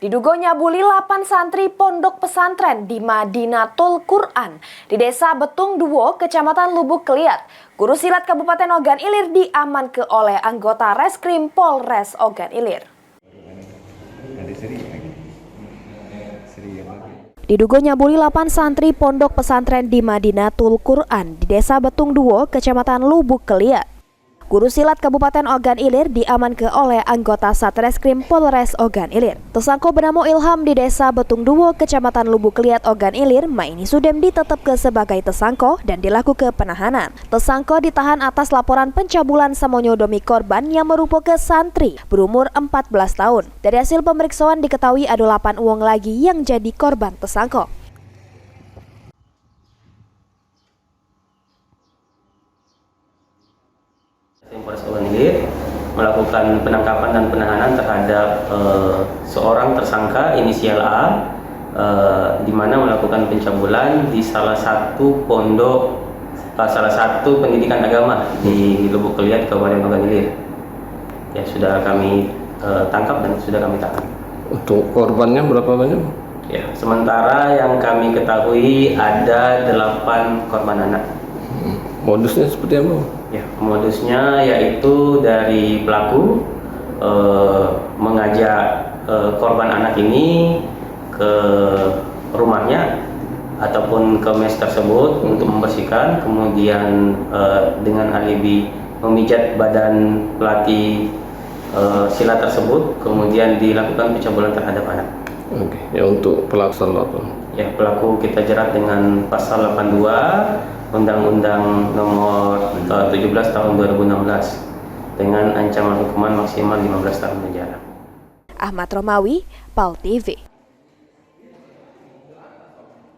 Diduga nyabuli 8 santri pondok pesantren di Madinatul Quran di Desa Betung Duo, Kecamatan Lubuk Keliat. Guru silat Kabupaten Ogan Ilir diamankan oleh anggota Reskrim Polres Ogan Ilir. Diduga nyabuli 8 santri pondok pesantren di Madinatul Quran di Desa Betung Duo, Kecamatan Lubuk Keliat. Guru silat Kabupaten Ogan Ilir diamankan oleh anggota Satreskrim Polres Ogan Ilir. Tersangka bernama Ilham di Desa Betung Duo, Kecamatan Lubuk Keliat, Ogan Ilir, Maini Sudem ditetapkan sebagai tersangka dan dilakukan penahanan. Tersangka ditahan atas laporan pencabulan samonyodomi korban yang merupakan santri berumur 14 tahun. Dari hasil pemeriksaan diketahui ada 8 uang lagi yang jadi korban tersangka. Polres Ogan Ilir melakukan penangkapan dan penahanan terhadap seorang tersangka inisial A, di mana melakukan pencabulan di salah satu pondok, salah satu pendidikan agama di Lubuk Keliat, Kabupaten Ogan Ilir. Ya, sudah kami tangkap dan sudah kami tahan. Untuk korbannya berapa banyak? Ya, sementara yang kami ketahui ada 8 korban anak. Modusnya seperti apa? Ya, modusnya yaitu dari pelaku mengajak korban anak ini ke rumahnya ataupun ke mes tersebut untuk membersihkan, kemudian dengan alibi memijat badan pelatih silat tersebut, kemudian dilakukan pencabulan terhadap anak. Oke, ya untuk pelaku apa? Ya, pelaku kita jerat dengan pasal 82 Undang-Undang Nomor 17 Tahun 2016 dengan ancaman hukuman maksimal 15 tahun penjara. Ahmad Romawi, PAL TV.